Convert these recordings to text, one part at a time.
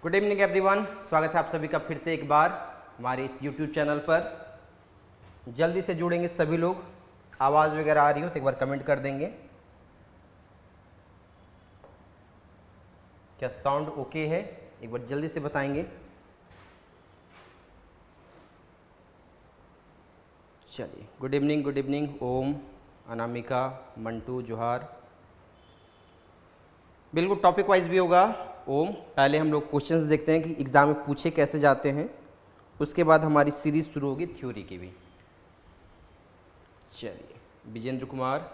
Good evening everyone, स्वागत है आप सभी का फिर से एक बार हमारे इस यूट्यूब चैनल पर। जल्दी से जुड़ेंगे सभी लोग। आवाज़ वगैरह आ रही हो तो एक बार कमेंट कर देंगे। क्या साउंड ओके है, एक बार जल्दी से बताएंगे। चलिए, गुड इवनिंग ओम, अनामिका, मंटू, जोहार। बिल्कुल टॉपिक वाइज भी होगा। ओम, पहले हम लोग क्वेश्चंस देखते हैं कि एग्ज़ाम में पूछे कैसे जाते हैं, उसके बाद हमारी सीरीज़ शुरू होगी थ्योरी की भी। चलिए, विजेंद्र कुमार,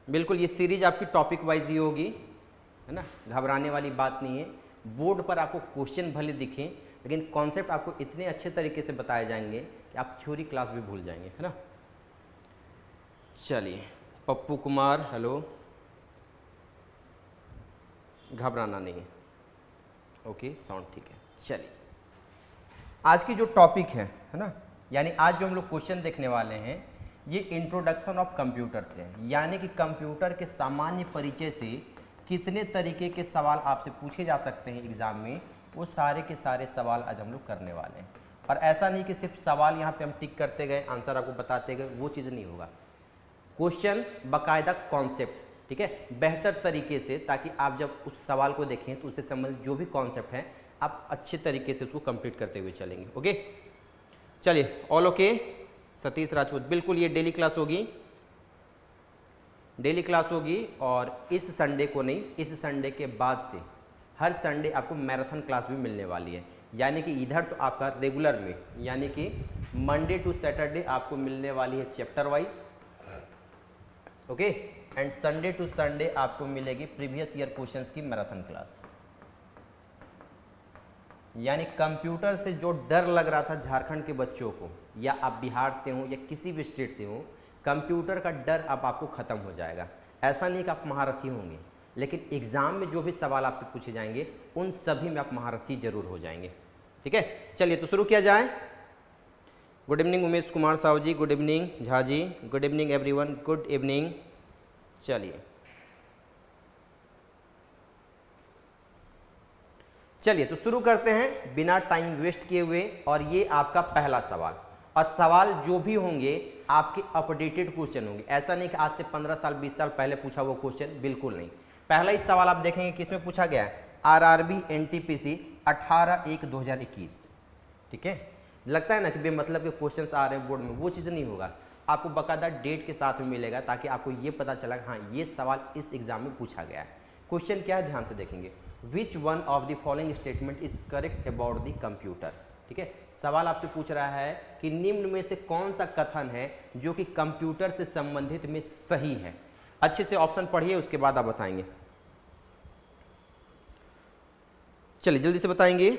बिल्कुल ये सीरीज आपकी टॉपिक वाइज ही होगी, है ना, घबराने वाली बात नहीं है। बोर्ड पर आपको क्वेश्चन भले दिखें लेकिन कॉन्सेप्ट आपको इतने अच्छे तरीके से बताए जाएंगे कि आप थ्योरी क्लास भी भूल जाएंगे, है ना। चलिए, पप्पू कुमार, हेलो, घबराना नहीं है, ओके, साउंड ठीक है। चलिए, आज की जो टॉपिक है ना, यानी आज जो हम लोग क्वेश्चन देखने वाले हैं ये इंट्रोडक्शन ऑफ कंप्यूटर से है, यानी कि कंप्यूटर के सामान्य परिचय से कितने तरीके के सवाल आपसे पूछे जा सकते हैं एग्जाम में, वो सारे के सारे सवाल आज हम लोग करने वाले हैं। और ऐसा नहीं कि सिर्फ सवाल यहाँ पे हम टिक करते गए, आंसर आपको बताते गए, वो चीज़ नहीं होगा। क्वेश्चन बाकायदा कॉन्सेप्ट, ठीक है, बेहतर तरीके से, ताकि आप जब उस सवाल को देखें तो उससे संबंधित जो भी कॉन्सेप्ट है आप अच्छे तरीके से उसको कंप्लीट करते हुए चलेंगे। ओके, चलिए, ऑल ओके। सतीश राजपूत, बिल्कुल ये डेली क्लास होगी, डेली क्लास होगी। और इस संडे को नहीं, इस संडे के बाद से हर संडे आपको मैराथन क्लास भी मिलने वाली है। यानी कि इधर तो आपका रेगुलर में, यानी कि मंडे टू सैटरडे आपको मिलने वाली है chapter wise, okay, and Sunday to Sunday आपको मिलेगी प्रीवियस ईयर क्वेश्चंस की मैराथन क्लास। यानी कंप्यूटर से जो डर लग रहा था झारखंड के बच्चों को, या आप बिहार से हो या किसी भी स्टेट से हो, कंप्यूटर का डर अब आपको खत्म हो जाएगा। ऐसा नहीं कि आप महारथी होंगे, लेकिन एग्जाम में जो भी सवाल आपसे पूछे जाएंगे उन सभी में आप महारथी जरूर हो जाएंगे। ठीक है, चलिए तो शुरू किया जाए। Good evening Umesh Kumar Sahu ji, good evening Jha ji, good evening everyone, good evening. चलिए तो शुरू करते हैं बिना टाइम वेस्ट किए हुए। और ये आपका पहला सवाल, और सवाल जो भी होंगे आपके अपडेटेड क्वेश्चन होंगे। ऐसा नहीं कि आज से 15 साल 20 साल पहले पूछा वो क्वेश्चन, बिल्कुल नहीं। पहला ही सवाल आप देखेंगे किसमें पूछा गया है, आरआरबी एनटीपीसी 18/1/2021। ठीक है, लगता है ना कि बेमतलब के क्वेश्चंस आ रहे हैं बोर्ड में, वो चीज़ नहीं होगा। आपको बाकायदा डेट के साथ में मिलेगा, ताकि आपको ये पता चला हाँ ये सवाल इस एग्जाम में पूछा गया है। क्वेश्चन क्या है, ध्यान से देखेंगे। Which one of the following statement is correct about the computer. ठीक है, सवाल आपसे पूछ रहा है कि निम्न में से कौन सा कथन है जो कि कंप्यूटर से संबंधित में सही है। अच्छे से ऑप्शन पढ़िए, उसके बाद आप बताएंगे। चलिए जल्दी से बताएंगे।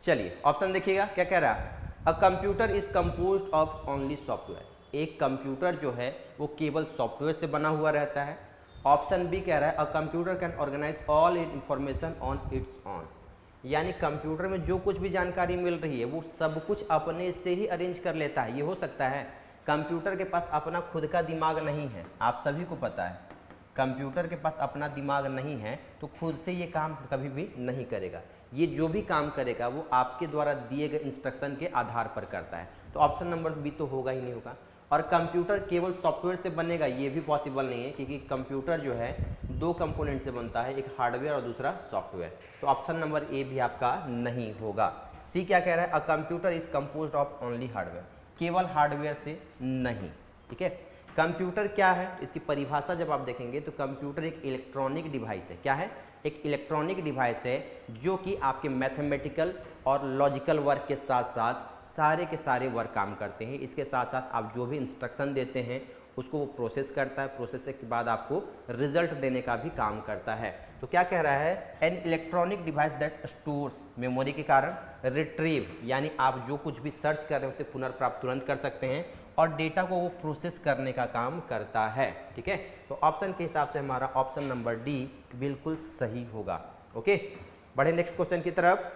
चलिए ऑप्शन देखिएगा क्या कह रहा है। A computer is composed of only software. एक कंप्यूटर जो है वो केवल सॉफ्टवेयर से बना हुआ रहता है। ऑप्शन बी कह रहा है a computer can organise all information on its on. यानी कंप्यूटर में जो कुछ भी जानकारी मिल रही है वो सब कुछ अपने से ही अरेंज कर लेता है। ये हो सकता है, कंप्यूटर के पास अपना खुद का दिमाग नहीं है, आप सभी को पता है कंप्यूटर के पास अपना दिमाग नहीं है, तो खुद से ये काम कभी भी नहीं करेगा। ये जो भी काम करेगा वो आपके द्वारा दिए गए इंस्ट्रक्शन के आधार पर करता है। तो ऑप्शन नंबर बी तो होगा ही नहीं होगा। और कंप्यूटर केवल सॉफ्टवेयर से बनेगा ये भी पॉसिबल नहीं है, क्योंकि कंप्यूटर जो है दो कंपोनेंट से बनता है, एक हार्डवेयर और दूसरा सॉफ्टवेयर। तो ऑप्शन नंबर ए भी आपका नहीं होगा। सी क्या कह रहा है, a computer is composed of only hardware, केवल हार्डवेयर से नहीं। ठीक है, कंप्यूटर क्या है, इसकी परिभाषा जब आप देखेंगे तो कंप्यूटर एक इलेक्ट्रॉनिक डिवाइस है। क्या है, एक इलेक्ट्रॉनिक डिवाइस है जो कि आपके मैथमेटिकल और लॉजिकल वर्क के साथ साथ सारे के सारे वर्क काम करते हैं। इसके साथ साथ आप जो भी इंस्ट्रक्शन देते हैं उसको वो प्रोसेस करता है, प्रोसेस के बाद आपको रिजल्ट देने का भी काम करता है। तो क्या कह रहा है, an electronic device that stores, memory के कारण, रिट्रीव यानी आप जो कुछ भी सर्च कर रहे हैं उसे पुनर्प्राप्त तुरंत कर सकते हैं, और डेटा को वो प्रोसेस करने का काम करता है। ठीक है, तो ऑप्शन के हिसाब से हमारा ऑप्शन नंबर डी बिल्कुल सही होगा। ओके, बढ़े नेक्स्ट क्वेश्चन की तरफ।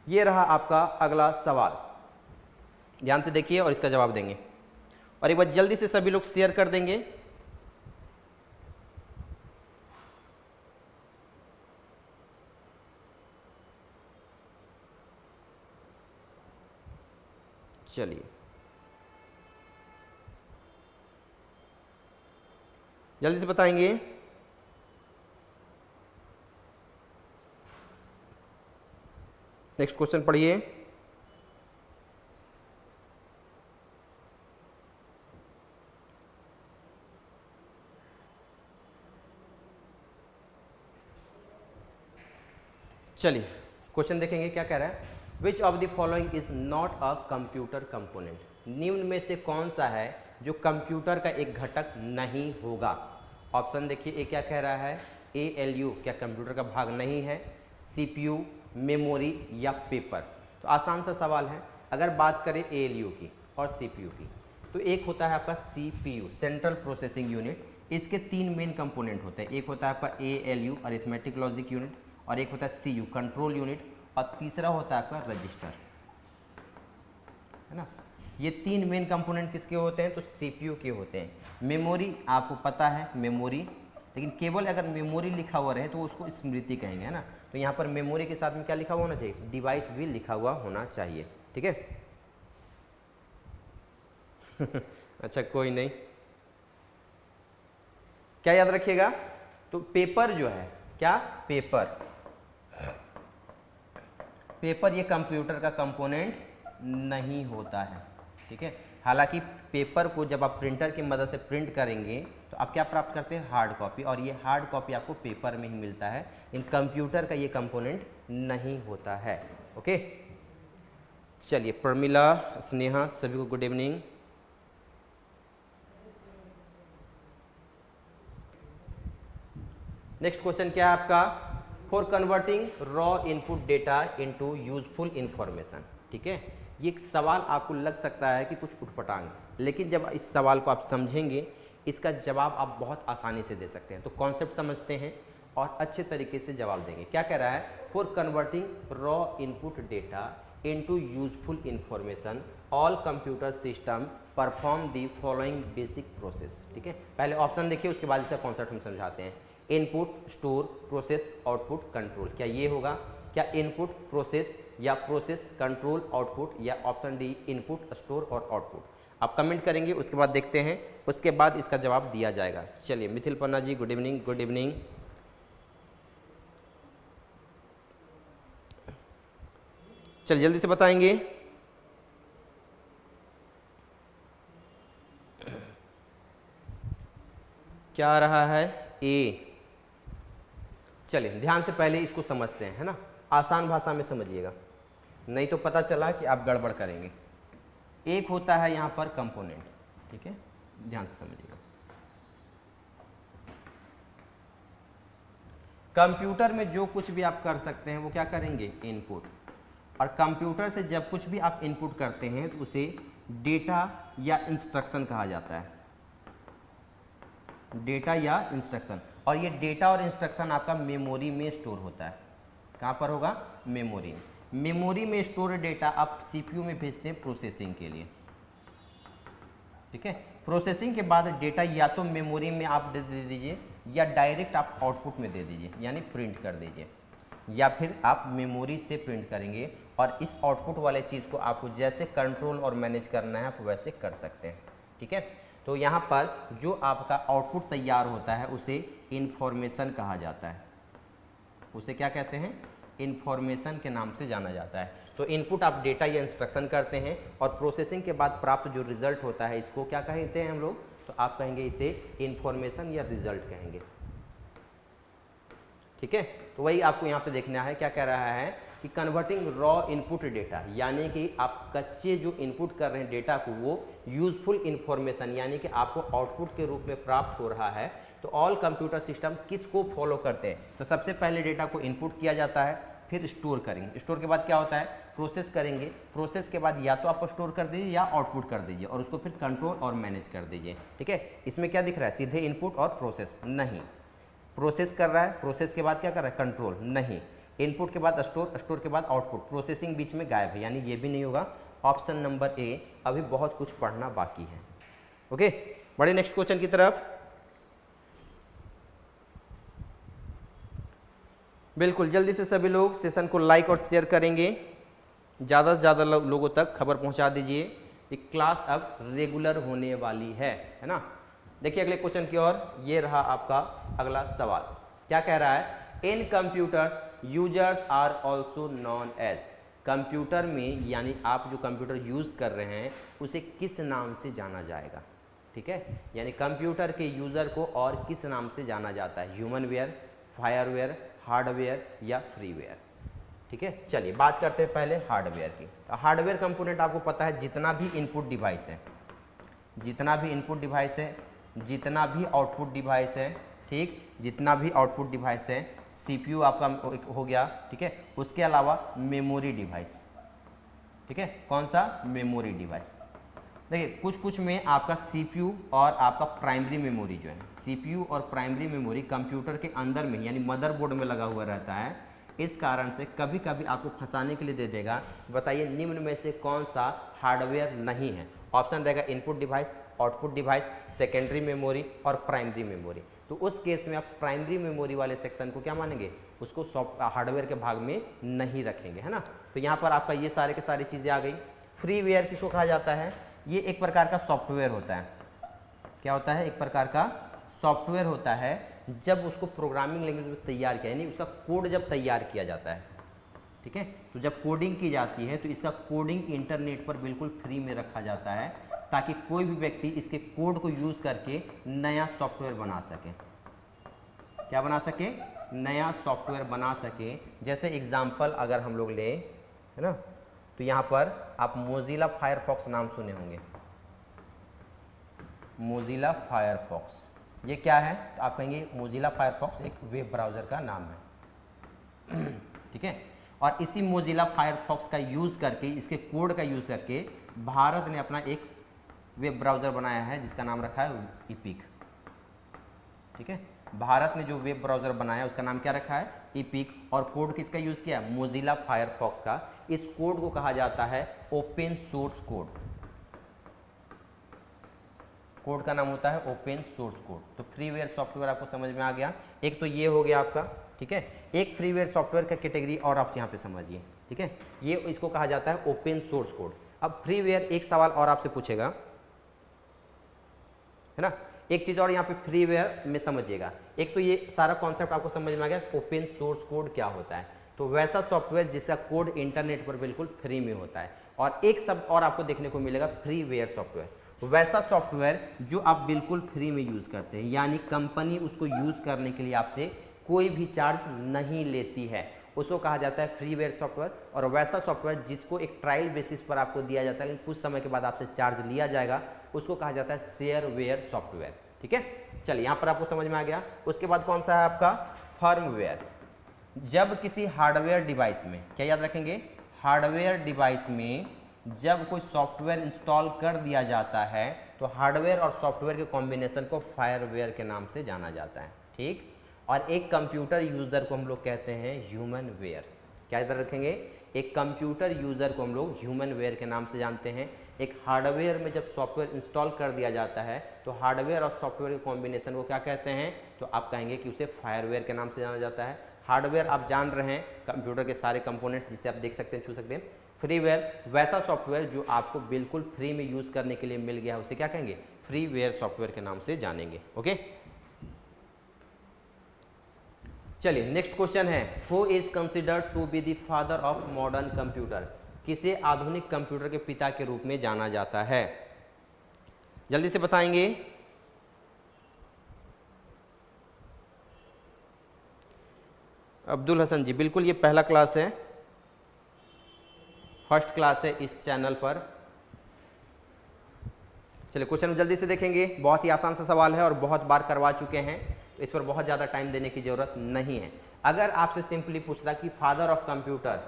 ये रहा आपका अगला सवाल। ध्यान से देखिए और इसका जवाब देंगे, और एक बार जल्दी से सभी लोग शेयर कर देंगे। चलिए जल्दी से बताएंगे। नेक्स्ट क्वेश्चन पढ़िए। चलिए क्वेश्चन देखेंगे क्या कह रहा है। Which of the following is not a computer component, निम्न में से कौन सा है जो कंप्यूटर का एक घटक नहीं होगा। ऑप्शन देखिए, ए क्या कह रहा है, ALU क्या कंप्यूटर का भाग नहीं है, CPU, मेमोरी या पेपर। तो आसान सा सवाल है। अगर बात करें ALU की और CPU की, तो एक होता है आपका CPU सेंट्रल प्रोसेसिंग यूनिट, इसके 3 मेन कंपोनेंट होते हैं। एक होता है आपका ALU अरिथमेटिक लॉजिक यूनिट, और एक होता है CU कंट्रोल यूनिट, और तीसरा होता है आपका रजिस्टर, है ना। ये 3 मेन कंपोनेंट किसके होते हैं, तो CPU के होते हैं। मेमोरी आपको पता है मेमोरी, लेकिन केवल अगर मेमोरी लिखा हुआ रहे तो उसको स्मृति कहेंगे, है ना। तो यहाँ पर मेमोरी के साथ में क्या लिखा हुआ होना चाहिए, डिवाइस भी लिखा हुआ होना चाहिए, ठीक है। अच्छा कोई नहीं, क्या याद रखिएगा, तो पेपर जो है, क्या पेपर ये कंप्यूटर का कंपोनेंट नहीं होता है, ठीक है। हालांकि पेपर को जब आप प्रिंटर की मदद से प्रिंट करेंगे तो आप क्या प्राप्त करते हैं, हार्ड कॉपी, और ये हार्ड कॉपी आपको पेपर में ही मिलता है। इन कंप्यूटर का ये कंपोनेंट नहीं होता है, ओके। चलिए प्रमिला, स्नेहा, सभी को गुड इवनिंग। नेक्स्ट क्वेश्चन क्या है आपका, for converting raw input data into useful information, ठीक है। ये एक सवाल आपको लग सकता है कि कुछ उठपटांग, लेकिन जब इस सवाल को आप समझेंगे इसका जवाब आप बहुत आसानी से दे सकते हैं। तो कॉन्सेप्ट समझते हैं और अच्छे तरीके से जवाब देंगे। क्या कह रहा है, for converting raw input data into useful information all computer system perform the following basic process, ठीक है। पहले ऑप्शन देखिए, उसके बाद इसका कॉन्सेप्ट हम समझाते हैं। Input, store, process, output, control. क्या ये होगा, क्या इनपुट, प्रोसेस, या प्रोसेस, कंट्रोल, आउटपुट, या ऑप्शन डी इनपुट, स्टोर और आउटपुट। आप कमेंट करेंगे, उसके बाद देखते हैं, उसके बाद इसका जवाब दिया जाएगा। चलिए मिथिल पन्ना जी गुड इवनिंग, गुड इवनिंग। चलिए जल्दी से बताएंगे। क्या आ रहा है, ए। चलिए ध्यान से पहले इसको समझते हैं, है ना, आसान भाषा में समझिएगा, नहीं तो पता चला कि आप गड़बड़ करेंगे। एक होता है यहाँ पर कंपोनेंट, ठीक है, ध्यान से समझिएगा। कंप्यूटर में जो कुछ भी आप कर सकते हैं वो क्या करेंगे, इनपुट। और कंप्यूटर से जब कुछ भी आप इनपुट करते हैं तो उसे डेटा या इंस्ट्रक्शन कहा जाता है, डेटा या इंस्ट्रक्शन। और ये डेटा और इंस्ट्रक्शन आपका मेमोरी में स्टोर होता है। कहाँ पर होगा, मेमोरी। मेमोरी में स्टोर डेटा आप CPU में भेजते हैं प्रोसेसिंग के लिए, ठीक है। प्रोसेसिंग के बाद डेटा या तो मेमोरी में आप दे दीजिए, या डायरेक्ट आप आउटपुट में दे दीजिए, यानी प्रिंट कर दीजिए, या फिर आप मेमोरी से प्रिंट करेंगे। और इस आउटपुट वाले चीज़ को आपको जैसे कंट्रोल और मैनेज करना है आप वैसे कर सकते हैं, ठीक है। तो यहाँ पर जो आपका आउटपुट तैयार होता है उसे इंफॉर्मेशन कहा जाता है। उसे क्या कहते हैं, इंफॉर्मेशन के नाम से जाना जाता है। तो इनपुट आप डेटा या इंस्ट्रक्शन करते हैं, और प्रोसेसिंग के बाद प्राप्त जो रिजल्ट होता है इसको क्या कहते हैं हम लोग, तो आप कहेंगे इसे इंफॉर्मेशन या रिजल्ट कहेंगे, ठीक है। तो वही आपको यहाँ पे देखना है। क्या कह रहा है कि कन्वर्टिंग रॉ इनपुट डेटा, यानी कि आप कच्चे जो इनपुट कर रहे हैं डेटा को, वो यूजफुल इंफॉर्मेशन यानी कि आपको आउटपुट के रूप में प्राप्त हो रहा है। तो ऑल कंप्यूटर सिस्टम किसको फॉलो करते हैं, तो सबसे पहले डेटा को इनपुट किया जाता है, फिर स्टोर करेंगे। स्टोर के बाद क्या होता है, प्रोसेस करेंगे। प्रोसेस के बाद या तो आप स्टोर कर दीजिए या आउटपुट कर दीजिए, और उसको फिर कंट्रोल और मैनेज कर दीजिए, ठीक है। इसमें क्या दिख रहा है, सीधे इनपुट और प्रोसेस नहीं। प्रोसेस कर रहा है, प्रोसेस के बाद क्या कर रहा है, कंट्रोल नहीं। इनपुट के बाद स्टोर, स्टोर के बाद आउटपुट, प्रोसेसिंग बीच में गायब है, यानी ये भी नहीं होगा। ऑप्शन नंबर ए, अभी बहुत कुछ पढ़ना बाकी है। ओके, बढ़े नेक्स्ट क्वेश्चन की तरफ। बिल्कुल जल्दी से सभी लोग सेशन को लाइक और शेयर करेंगे, ज़्यादा से ज़्यादा लोगों तक खबर पहुंचा दीजिए कि क्लास अब रेगुलर होने वाली है ना। देखिए अगले क्वेश्चन की ओर, ये रहा आपका अगला सवाल। क्या कह रहा है? In computers users are also known as, computer में यानी आप जो कंप्यूटर यूज़ कर रहे हैं उसे किस नाम से जाना जाएगा? ठीक है, यानी कंप्यूटर के यूज़र को और किस नाम से जाना जाता है? ह्यूमन वेयर, फायरवेयर, हार्डवेयर या फ्रीवेयर? ठीक है, चलिए बात करते हैं पहले हार्डवेयर की। तो हार्डवेयर कंपोनेंट आपको पता है जितना भी इनपुट डिवाइस है, जितना भी इनपुट डिवाइस है, जितना भी आउटपुट डिवाइस है, ठीक, जितना भी आउटपुट डिवाइस है, सीपीयू आपका हो गया, ठीक है, उसके अलावा मेमोरी डिवाइस, ठीक है, कौन सा? Memory device. देखिए कुछ में आपका सीपीयू और आपका प्राइमरी मेमोरी जो है, सीपीयू और प्राइमरी मेमोरी कंप्यूटर के अंदर में यानी मदरबोर्ड में लगा हुआ रहता है। इस कारण से कभी कभी आपको फंसाने के लिए दे देगा, बताइए निम्न में से कौन सा हार्डवेयर नहीं है? ऑप्शन रहेगा input device, output device, secondary memory और प्राइमरी मेमोरी। तो उस केस में आप प्राइमरी मेमोरी वाले सेक्शन को क्या मानेंगे? उसको हार्डवेयर के भाग में नहीं रखेंगे, है ना। तो यहाँ पर आपका ये सारे के सारी चीज़ें आ गई। फ्रीवेयर किसको कहा जाता है? ये एक प्रकार का सॉफ्टवेयर होता है। क्या होता है? एक प्रकार का सॉफ्टवेयर होता है जब उसको प्रोग्रामिंग लैंग्वेज में तैयार किया, यानी उसका कोड जब तैयार किया जाता है, ठीक है, तो जब कोडिंग की जाती है तो इसका कोडिंग इंटरनेट पर बिल्कुल फ्री में रखा जाता है ताकि कोई भी व्यक्ति इसके कोड को यूज़ करके नया सॉफ्टवेयर बना सके। क्या बना सके? नया सॉफ्टवेयर बना सके। जैसे एग्जाम्पल अगर हम लोग लें, है ना, तो यहाँ पर आप मोजिला फायरफॉक्स नाम सुने होंगे। मोजिला फायरफॉक्स ये क्या है? तो आप कहेंगे मोजिला फायरफॉक्स एक वेब ब्राउज़र का नाम है, ठीक है। और इसी मोजिला फायरफॉक्स का यूज़ करके, इसके कोड का यूज़ करके भारत ने अपना एक वेब ब्राउज़र बनाया है जिसका नाम रखा है इपिक, ठीक है। भारत ने जो वेब ब्राउज़र बनाया उसका नाम क्या रखा है? इपिक। और कोड किसका यूज़ किया? मोजिला फायरफॉक्स का। इस कोड को कहा जाता है ओपन सोर्स कोड। कोड का नाम होता है ओपन सोर्स कोड। तो फ्रीवेयर सॉफ्टवेयर आपको समझ में आ गया। एक तो ये हो गया आपका, ठीक है। एक फ्रीवेयर सॉफ्टवेयर का कैटेगरी और आप यहाँ पे समझिए, ठीक है, ये इसको कहा जाता है ओपन सोर्स कोड। अब फ्रीवेयर, एक सवाल और आपसे पूछेगा, है ना, एक चीज़ और यहाँ पे फ्रीवेयर में समझिएगा। एक तो ये सारा कॉन्सेप्ट आपको समझ में आ गया, ओपन सोर्स कोड क्या होता है। तो वैसा सॉफ्टवेयर जिसका कोड इंटरनेट पर बिल्कुल फ्री में होता है। और एक शब्द और आपको देखने को मिलेगा, फ्रीवेयर सॉफ्टवेयर। वैसा सॉफ्टवेयर जो आप बिल्कुल फ्री में यूज़ करते हैं, यानी कंपनी उसको यूज़ करने के लिए आपसे कोई भी चार्ज नहीं लेती है, उसको कहा जाता है फ्रीवेयर सॉफ्टवेयर। और वैसा सॉफ्टवेयर जिसको एक ट्रायल बेसिस पर आपको दिया जाता है लेकिन कुछ समय के बाद आपसे चार्ज लिया जाएगा, उसको कहा जाता है शेयरवेयर सॉफ्टवेयर, ठीक है। चलिए यहाँ पर आपको समझ में आ गया। उसके बाद कौन सा है आपका? फर्मवेयर। जब किसी हार्डवेयर डिवाइस में, क्या याद रखेंगे, हार्डवेयर डिवाइस में जब कोई सॉफ्टवेयर इंस्टॉल कर दिया जाता है तो हार्डवेयर और सॉफ्टवेयर के कॉम्बिनेशन को फायरवेयर के नाम से जाना जाता है, ठीक। और एक कंप्यूटर यूज़र को हम लोग कहते हैं ह्यूमन वेयर। क्या याद रखेंगे? एक कंप्यूटर यूज़र को हम लोग ह्यूमन वेयर के नाम से जानते हैं। एक हार्डवेयर में जब सॉफ्टवेयर इंस्टॉल कर दिया जाता है तो हार्डवेयर और सॉफ्टवेयर के कॉम्बिनेशन को क्या कहते हैं? तो आप कहेंगे कि उसे फायरवेयर के नाम से जाना जाता है। हार्डवेयर आप जान रहे हैं, कंप्यूटर के सारे कंपोनेंट्स जिसे आप देख सकते हैं, छू सकते हैं। फ्रीवेयर वैसा सॉफ्टवेयर जो आपको बिल्कुल फ्री में यूज़ करने के लिए मिल गया है, उसे क्या कहेंगे? फ्रीवेयर सॉफ्टवेयर के नाम से जानेंगे। ओके, चलिए नेक्स्ट क्वेश्चन है, who is considered to be the father of modern computer? किसे आधुनिक कंप्यूटर के पिता के रूप में जाना जाता है? जल्दी से बताएंगे। अब्दुल हसन जी, बिल्कुल ये पहला क्लास है, फर्स्ट क्लास है इस चैनल पर। चलिए क्वेश्चन जल्दी से देखेंगे। बहुत ही आसान सा सवाल है और बहुत बार करवा चुके हैं, तो इस पर बहुत ज़्यादा टाइम देने की ज़रूरत नहीं है। अगर आपसे सिंपली पूछता कि father of computer,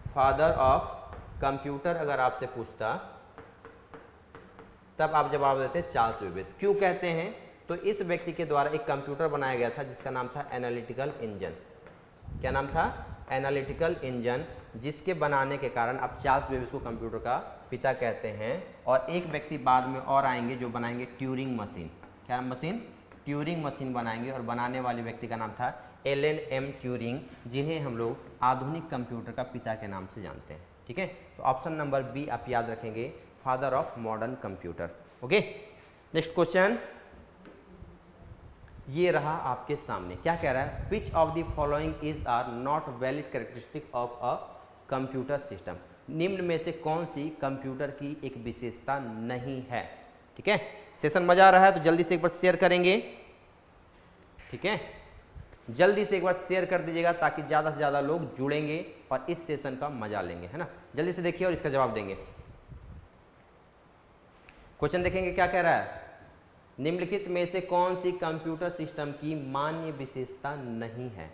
father of computer अगर आपसे पूछता, तब आप जवाब देते चार्ल्स बेबेज। क्यों कहते हैं? तो इस व्यक्ति के द्वारा एक कंप्यूटर बनाया गया था जिसका नाम था एनालिटिकल इंजन। क्या नाम था? एनालिटिकल इंजन, जिसके बनाने के कारण अब चार्ल्स बेबेज को कंप्यूटर का पिता कहते हैं। और एक व्यक्ति बाद में और आएंगे जो बनाएंगे ट्यूरिंग मशीन। क्या मशीन? ट्यूरिंग मशीन बनाएंगे, और बनाने वाले व्यक्ति का नाम था एलन एम ट्यूरिंग, जिन्हें हम लोग आधुनिक कंप्यूटर का पिता के नाम से जानते हैं। ठीक है, तो ऑप्शन नंबर बी आप याद रखेंगे, father of modern computer. Okay, next question ये रहा आपके सामने। क्या कह रहा है? Which of the following is or not valid characteristic of a computer system. निम्न में से कौन सी कंप्यूटर की एक विशेषता नहीं है? ठीक है, सेशन मजा आ रहा है तो जल्दी से एक बार शेयर करेंगे। ठीक है, जल्दी से एक बार शेयर कर दीजिएगा ताकि ज़्यादा से ज़्यादा लोग जुड़ेंगे और इस सेशन का मजा लेंगे, है ना। जल्दी से देखिए और इसका जवाब देंगे। क्वेश्चन देखेंगे क्या कह रहा है। निम्नलिखित में से कौन सी कंप्यूटर सिस्टम की मान्य विशेषता नहीं है,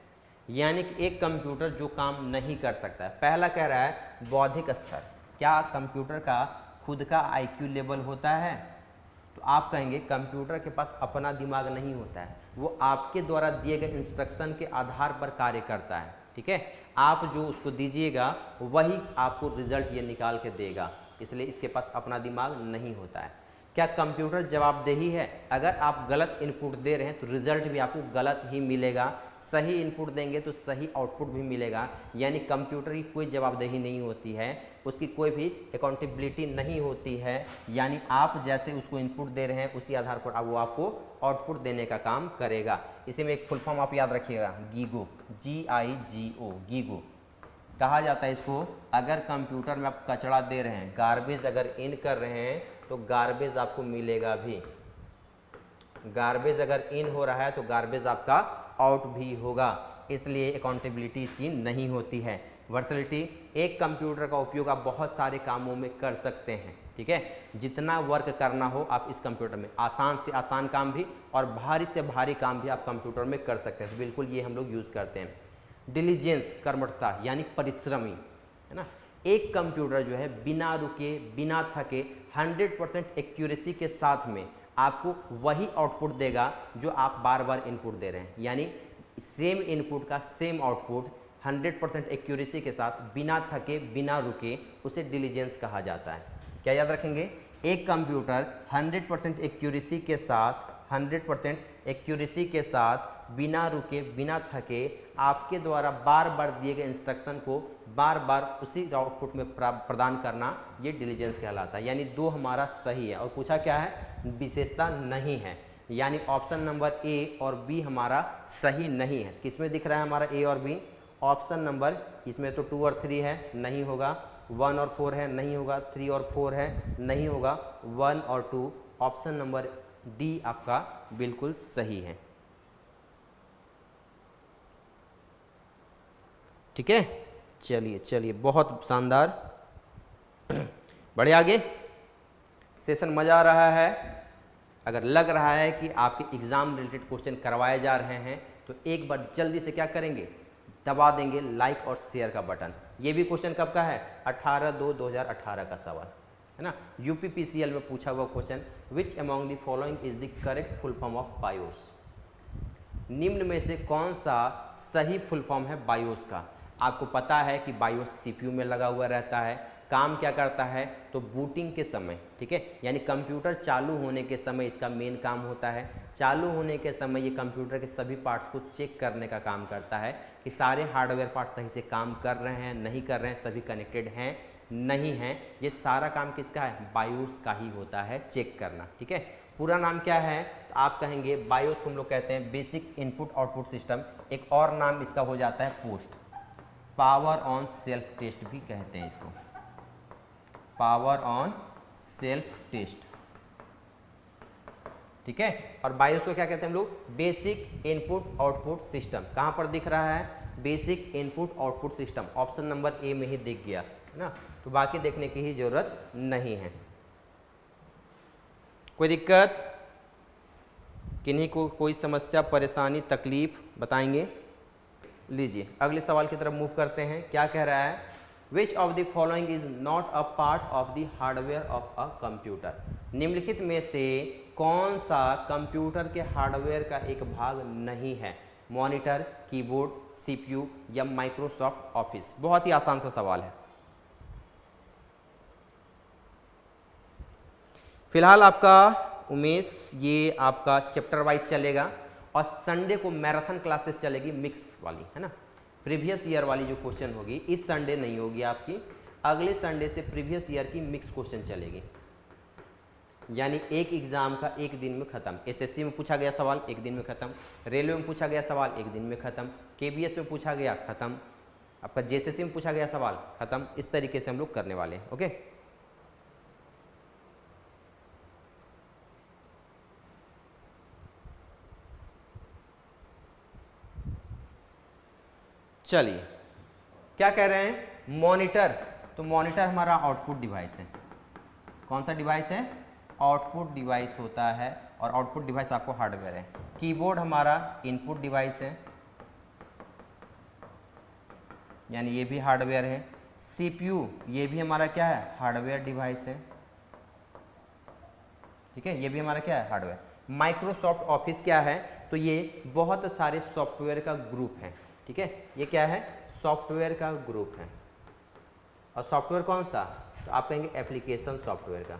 यानी कि एक कंप्यूटर जो काम नहीं कर सकता है। पहला कह रहा है बौद्धिक स्तर। क्या कंप्यूटर का खुद का आईक्यू लेवल होता है? तो आप कहेंगे कंप्यूटर के पास अपना दिमाग नहीं होता है, वो आपके द्वारा दिए गए इंस्ट्रक्शन के आधार पर कार्य करता है। ठीक है, आप जो उसको दीजिएगा वही आपको रिजल्ट ये निकाल के देगा, इसलिए इसके पास अपना दिमाग नहीं होता है। क्या कंप्यूटर जवाबदेही है? अगर आप गलत इनपुट दे रहे हैं तो रिजल्ट भी आपको गलत ही मिलेगा, सही इनपुट देंगे तो सही आउटपुट भी मिलेगा। यानी कंप्यूटर की कोई जवाबदेही नहीं होती है, उसकी कोई भी अकाउंटेबिलिटी नहीं होती है। यानी आप जैसे उसको इनपुट दे रहे हैं उसी आधार पर वो आपको आउटपुट देने का काम करेगा। इसी में एक फुल फॉर्म आप याद रखिएगा, गीगो, GIGO, गीगो कहा जाता है इसको। अगर कंप्यूटर में आप कचरा दे रहे हैं, गार्बेज अगर इन कर रहे हैं तो गार्बेज आपको मिलेगा भी। गार्बेज अगर इन हो रहा है तो गार्बेज आपका आउट भी होगा, इसलिए अकाउंटेबिलिटी इसकी नहीं होती है। वर्सैटिलिटी, एक कंप्यूटर का उपयोग आप बहुत सारे कामों में कर सकते हैं। ठीक है, जितना वर्क करना हो आप इस कंप्यूटर में, आसान से आसान काम भी और भारी से भारी काम भी आप कंप्यूटर में कर सकते हैं, तो बिल्कुल ये हम लोग यूज़ करते हैं। डिलीजेंस, कर्मठता यानी परिश्रमी, है ना। एक कंप्यूटर जो है बिना रुके बिना थके 100% एक्यूरेसी के साथ में आपको वही आउटपुट देगा जो आप बार बार इनपुट दे रहे हैं। यानी सेम इनपुट का सेम आउटपुट 100% एक्यूरेसी के साथ बिना थके बिना रुके, उसे डिलीजेंस कहा जाता है। क्या याद रखेंगे? एक कंप्यूटर 100% एक्यूरेसी के साथ 100% एक्यूरेसी के साथ बिना रुके बिना थके आपके द्वारा बार बार दिए गए इंस्ट्रक्शन को बार बार उसी आउटपुट में प्रदान करना, ये डिलीजेंस कहलाता है। यानी दो हमारा सही है और पूछा क्या है? विशेषता नहीं है। यानी ऑप्शन नंबर ए और बी हमारा सही नहीं है। किसमें दिख रहा है हमारा ए और बी? ऑप्शन नंबर, इसमें तो 2 और 3 है, नहीं होगा। 1 और 4 है, नहीं होगा। 3 और 4 है, नहीं होगा। 1 और 2, ऑप्शन नंबर डी आपका बिल्कुल सही है। ठीक है, चलिए चलिए, बहुत शानदार, बढ़े आगे। सेशन मजा आ रहा है। अगर लग रहा है कि आपके एग्जाम रिलेटेड क्वेश्चन करवाए जा रहे हैं तो एक बार जल्दी से क्या करेंगे? दबा देंगे लाइक और शेयर का बटन। ये भी क्वेश्चन कब का है? 18/2/2018 का सवाल है ना। UPPCL में पूछा हुआ question, which among the following is the correct full form of BIOS. निम्न में से कौन सा सही फुल फॉर्म है बायोस का? आपको पता है कि बायोस CPU में लगा हुआ रहता है। काम क्या करता है? तो बूटिंग के समय, ठीक है, यानी कंप्यूटर चालू होने के समय इसका मेन काम होता है। चालू होने के समय ये कंप्यूटर के सभी पार्ट्स को चेक करने का काम करता है कि सारे हार्डवेयर पार्ट सही से काम कर रहे हैं, नहीं कर रहे हैं, सभी कनेक्टेड हैं, नहीं हैं। ये सारा काम किसका है? बायोस का ही होता है, चेक करना। ठीक है, पूरा नाम क्या है? तो आप कहेंगे बायोस को हम लोग कहते हैं बेसिक इनपुट आउटपुट सिस्टम। एक और नाम इसका हो जाता है POST, power on self test भी कहते हैं इसको, पावर ऑन सेल्फ टेस्ट। ठीक है, और बायोस को क्या कहते हैं हम लोग? Basic input output system. कहाँ पर दिख रहा है? Basic input output system, option number A में ही दिख गया, है ना। तो बाकी देखने की ही जरूरत नहीं है। कोई दिक्कत? किन्हीं को कोई समस्या, परेशानी, तकलीफ बताएंगे? लीजिए अगले सवाल की तरफ मूव करते हैं। क्या कह रहा है? Which of the following is not a part of the hardware of a computer. निम्नलिखित में से कौन सा कंप्यूटर के हार्डवेयर का एक भाग नहीं है? मॉनिटर, कीबोर्ड, सीपीयू या माइक्रोसॉफ्ट ऑफिस? बहुत ही आसान सा सवाल है। फिलहाल आपका उमेश ये आपका चैप्टर वाइज चलेगा और संडे को मैराथन क्लासेस चलेगी मिक्स वाली, है ना। प्रीवियस ईयर वाली जो क्वेश्चन होगी इस संडे नहीं होगी आपकी, अगले संडे से प्रीवियस ईयर की मिक्स क्वेश्चन चलेगी, यानी एक एग्जाम का एक दिन में खत्म। एसएससी में पूछा गया सवाल एक दिन में खत्म, रेलवे में पूछा गया सवाल एक दिन में खत्म, केबीएस में पूछा गया खत्म, आपका जेएसएससी में पूछा गया सवाल खत्म। इस तरीके से हम लोग करने वाले हैं। ओके, चलिए क्या कह रहे हैं, मॉनिटर। तो मॉनिटर हमारा आउटपुट डिवाइस है। कौन सा डिवाइस है? आउटपुट डिवाइस होता है, और आउटपुट डिवाइस आपको हार्डवेयर है। कीबोर्ड हमारा इनपुट डिवाइस है, यानी ये भी हार्डवेयर है। सीपीयू ये भी हमारा क्या है? हार्डवेयर डिवाइस है, ठीक है, ये भी हमारा क्या है? हार्डवेयर। माइक्रोसॉफ्ट ऑफिस क्या है? तो ये बहुत सारे सॉफ्टवेयर का ग्रुप है, ठीक है, ये क्या है? सॉफ्टवेयर का ग्रुप है। और सॉफ्टवेयर कौन सा? तो आप कहेंगे एप्लीकेशन सॉफ्टवेयर का,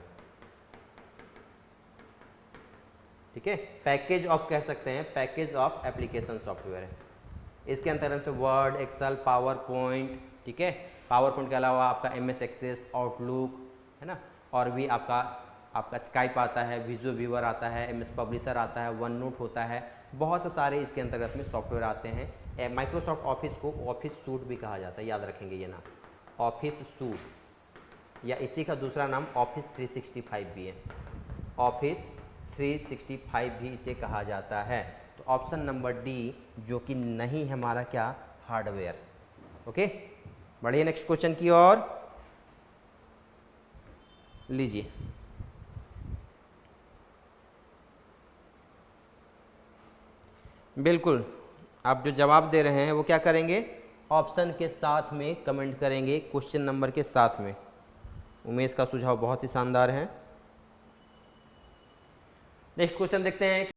ठीक है, पैकेज ऑफ कह सकते हैं, पैकेज ऑफ एप्लीकेशन सॉफ्टवेयर है। इसके अंतर्गत तो वर्ड, एक्सेल, पावर पॉइंट, ठीक है, पावर पॉइंट के अलावा आपका एमएस एक्सेस, आउटलुक, है ना, और भी आपका स्काइप आता है, विजुअल व्यूअर आता है, एमएस पब्लिशर आता है, वन नोट होता है, बहुत सारे इसके अंतर्गत में सॉफ्टवेयर आते हैं। माइक्रोसॉफ्ट ऑफिस को ऑफिस सूट भी कहा जाता है, याद रखेंगे ये नाम, ऑफिस सूट, या इसी का दूसरा नाम ऑफिस 365 भी है, ऑफिस 365 भी इसे कहा जाता है। तो ऑप्शन नंबर डी जो कि नहीं है हमारा क्या? हार्डवेयर। ओके, बढ़िए नेक्स्ट क्वेश्चन की ओर लीजिए। बिल्कुल, आप जो जवाब दे रहे हैं वो क्या करेंगे? ऑप्शन के साथ में कमेंट करेंगे, क्वेश्चन नंबर के साथ में। उमेश का सुझाव बहुत ही शानदार है। नेक्स्ट क्वेश्चन देखते हैं